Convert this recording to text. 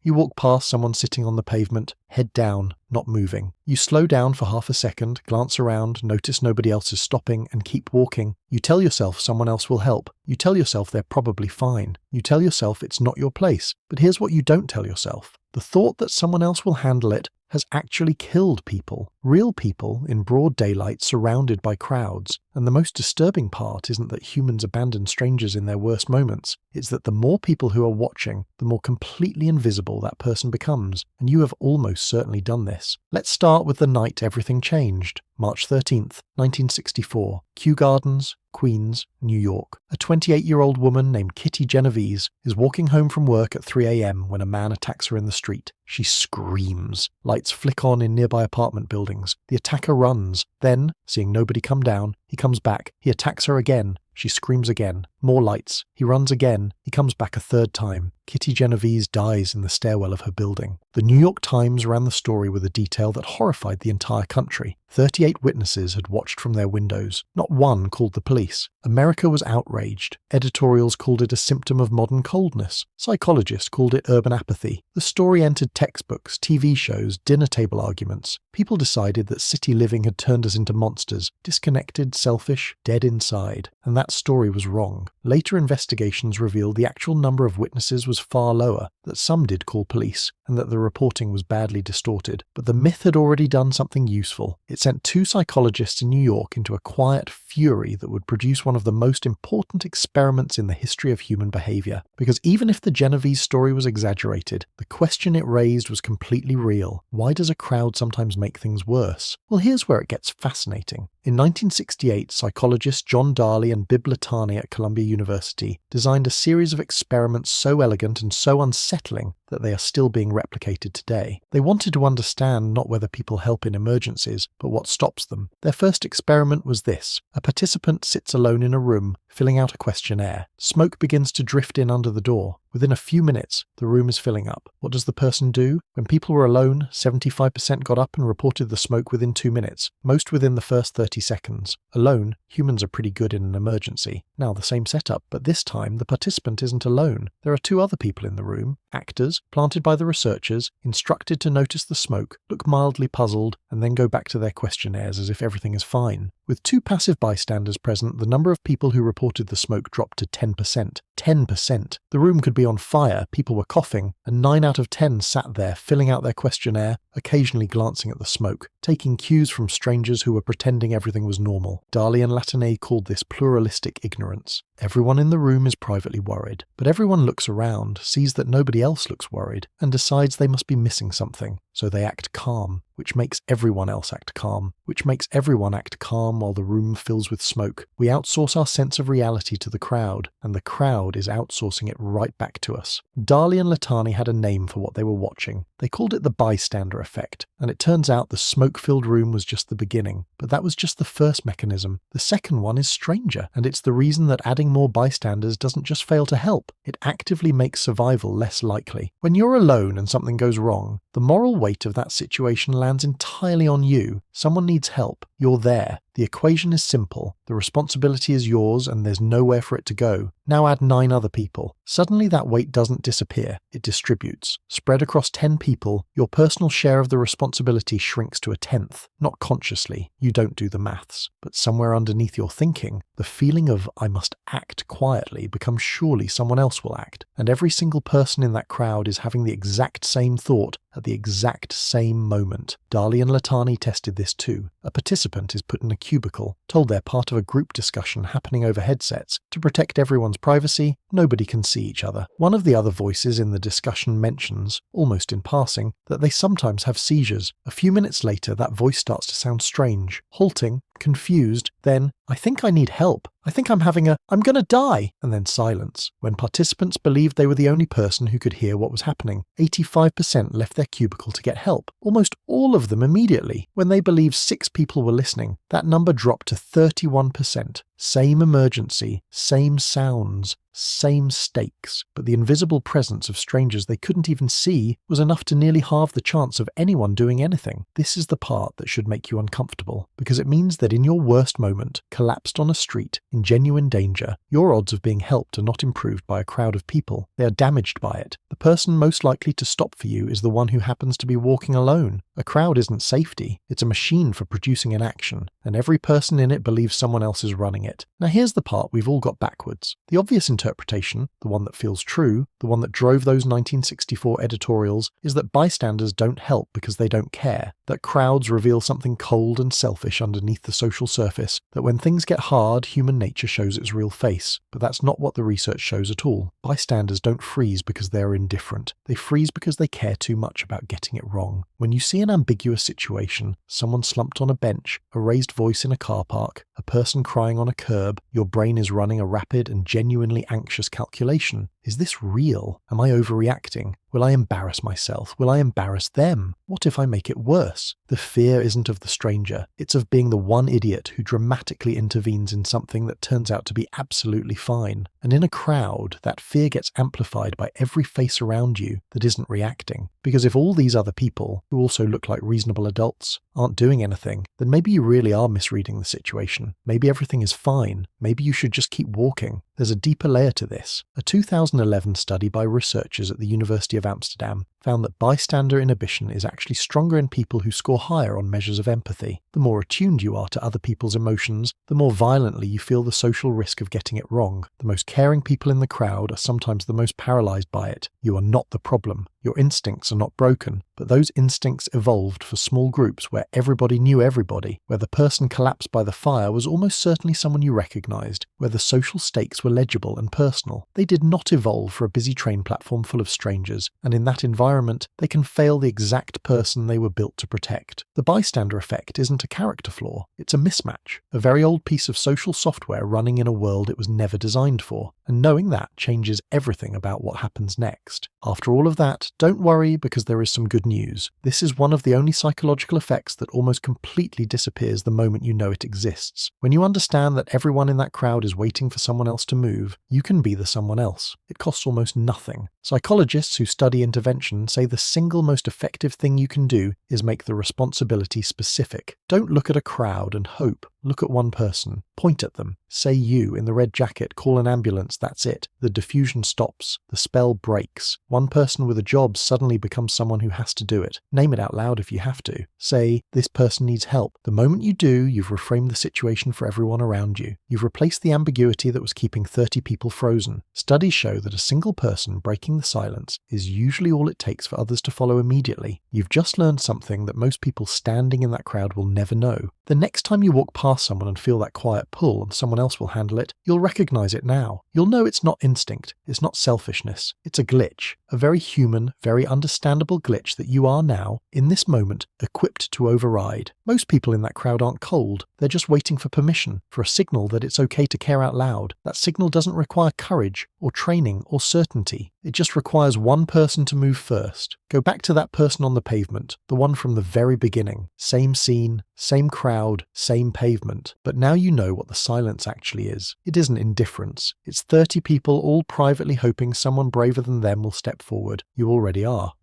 You walk past someone sitting on the pavement, head down, not moving. You slow down for half a second, glance around, notice nobody else is stopping, and keep walking. You tell yourself someone else will help. You tell yourself they're probably fine. You tell yourself it's not your place. But here's what you don't tell yourself. The thought that someone else will handle it has actually killed people. Real people in broad daylight surrounded by crowds. And the most disturbing part isn't that humans abandon strangers in their worst moments. It's that the more people who are watching, the more completely invisible that person becomes. And you have almost certainly done this. Let's start with the night everything changed. March 13th, 1964. Kew Gardens, Queens, New York. A 28-year-old woman named Kitty Genovese is walking home from work at 3 a.m. when a man attacks her in the street. She screams. Lights flick on in nearby apartment buildings. The attacker runs. Then, seeing nobody come down, he comes back. He attacks her again. She screams again. More lights. He runs again. He comes back a third time. Kitty Genovese dies in the stairwell of her building. The New York Times ran the story with a detail that horrified the entire country. 38 witnesses had watched from their windows. Not one called the police. America was outraged. Editorials called it a symptom of modern coldness. Psychologists called it urban apathy. The story entered textbooks, TV shows, dinner table arguments. People decided that city living had turned us into monsters, disconnected, selfish, dead inside. And that story was wrong. Later investigations revealed the actual number of witnesses was far lower, that some did call police, and that the reporting was badly distorted. But the myth had already done something useful. It sent 2 psychologists in New York into a quiet fury that would produce one of the most important experiments in the history of human behaviour. Because even if the Genovese story was exaggerated, the question it raised was completely real. Why does a crowd sometimes make things worse? Well, here's where it gets fascinating. In 1968, psychologists John Darley and Bib Latani at Columbia University designed a series of experiments so elegant and so unsettling that they are still being replicated today. They wanted to understand not whether people help in emergencies, but what stops them. Their first experiment was this. A participant sits alone in a room, filling out a questionnaire. Smoke begins to drift in under the door. Within a few minutes, the room is filling up. What does the person do? When people were alone, 75% got up and reported the smoke within 2 minutes, most within the first 30 seconds. Alone, humans are pretty good in an emergency. Now the same setup, but this time the participant isn't alone. There are 2 other people in the room, actors, planted by the researchers, instructed to notice the smoke, look mildly puzzled, and then go back to their questionnaires as if everything is fine. With 2 passive bystanders present, the number of people who reported the smoke dropped to 10%. 10%. The room could be on fire, people were coughing, and 9 out of 10 sat there filling out their questionnaire, occasionally glancing at the smoke, taking cues from strangers who were pretending everything was normal. Darley and Latane called this pluralistic ignorance. Everyone in the room is privately worried, but everyone looks around, sees that nobody else looks worried, and decides they must be missing something, so they act calm, which makes everyone else act calm, which makes everyone act calm while the room fills with smoke. We outsource our sense of reality to the crowd, and the crowd is outsourcing it right back to us. Darley and Latani had a name for what they were watching. They called it the Bystander Effect, and it turns out the smoke-filled room was just the beginning. But that was just the first mechanism. The second one is stranger, and it's the reason that adding more bystanders doesn't just fail to help. It actively makes survival less likely. When you're alone and something goes wrong, the moral weight of that situation lands entirely on you. Someone needs help. You're there. The equation is simple. The responsibility is yours and there's nowhere for it to go. Now add 9 other people. Suddenly that weight doesn't disappear. It distributes. Spread across 10 people, your personal share of the responsibility shrinks to 1/10. Not consciously. You don't do the maths. But somewhere underneath your thinking, the feeling of I must act quietly becomes surely someone else will act. And every single person in that crowd is having the exact same thought at the exact same moment. Darley and Latani tested this too. A participant is put in a cubicle, told they're part of a group discussion happening over headsets. To protect everyone's privacy, nobody can see each other. One of the other voices in the discussion mentions, almost in passing, that they sometimes have seizures. A few minutes later, that voice starts to sound strange, halting, confused, then, I think I need help. I think I'm having a, I'm gonna die, and then silence. When participants believed they were the only person who could hear what was happening, 85% left their cubicle to get help. Almost all of them immediately. When they believed 6 people were listening, that number dropped to 31%. Same emergency, same sounds, same stakes, but the invisible presence of strangers they couldn't even see was enough to nearly halve the chance of anyone doing anything. This is the part that should make you uncomfortable, because it means that in your worst moment, collapsed on a street, in genuine danger, your odds of being helped are not improved by a crowd of people. They are damaged by it. The person most likely to stop for you is the one who happens to be walking alone. A crowd isn't safety, it's a machine for producing an action, and every person in it believes someone else is running it. Now here's the part we've all got backwards. The obvious interpretation, the one that feels true, the one that drove those 1964 editorials, is that bystanders don't help because they don't care, that crowds reveal something cold and selfish underneath the social surface, that when things get hard, human nature shows its real face. But that's not what the research shows at all. Bystanders don't freeze because they're indifferent. They freeze because they care too much about getting it wrong. When you see an ambiguous situation, someone slumped on a bench, a raised voice in a car park, a person crying on a curb, your brain is running a rapid and genuinely anxious calculation. Is this real? Am I overreacting? Will I embarrass myself? Will I embarrass them? What if I make it worse? The fear isn't of the stranger. It's of being the one idiot who dramatically intervenes in something that turns out to be absolutely fine. And in a crowd, that fear gets amplified by every face around you that isn't reacting. Because if all these other people, who also look like reasonable adults, aren't doing anything, then maybe you really are misreading the situation. Maybe everything is fine. Maybe you should just keep walking. There's a deeper layer to this. A 2011 study by researchers at the University of Amsterdam found that bystander inhibition is actually stronger in people who score higher on measures of empathy. The more attuned you are to other people's emotions, the more violently you feel the social risk of getting it wrong. The most caring people in the crowd are sometimes the most paralyzed by it. You are not the problem. Your instincts are not broken, but those instincts evolved for small groups where everybody knew everybody, where the person collapsed by the fire was almost certainly someone you recognized, where the social stakes were legible and personal. They did not evolve for a busy train platform full of strangers, and in that environment, they can fail the exact person they were built to protect. The bystander effect isn't a character flaw, it's a mismatch, a very old piece of social software running in a world it was never designed for, and knowing that changes everything about what happens next. After all of that, don't worry, because there is some good news. This is one of the only psychological effects that almost completely disappears the moment you know it exists. When you understand that everyone in that crowd is waiting for someone else to move, you can be the someone else. It costs almost nothing. Psychologists who study intervention say the single most effective thing you can do is make the responsibility specific. Don't look at a crowd and hope. Look at one person. Point at them. Say you in the red jacket, call an ambulance, that's it. The diffusion stops. The spell breaks. One person with a job suddenly becomes someone who has to do it. Name it out loud if you have to. Say, this person needs help. The moment you do, you've reframed the situation for everyone around you. You've replaced the ambiguity that was keeping 30 people frozen. Studies show that a single person breaking the silence is usually all it takes for others to follow immediately. You've just learned something that most people standing in that crowd will never know. The next time you walk past someone and feel that quiet pull and someone else will handle it, you'll recognize it now. You'll know it's not instinct, it's not selfishness, it's a glitch, a very human, very understandable glitch that you are now, in this moment, equipped to override. Most people in that crowd aren't cold, they're just waiting for permission, for a signal that it's okay to care out loud. That signal doesn't require courage, or training, or certainty. It just requires one person to move first. Go back to that person on the pavement, the one from the very beginning. Same scene, same crowd, same pavement. But now you know what the silence actually is. It isn't indifference. It's 30 people all privately hoping someone braver than them will step forward. You already are.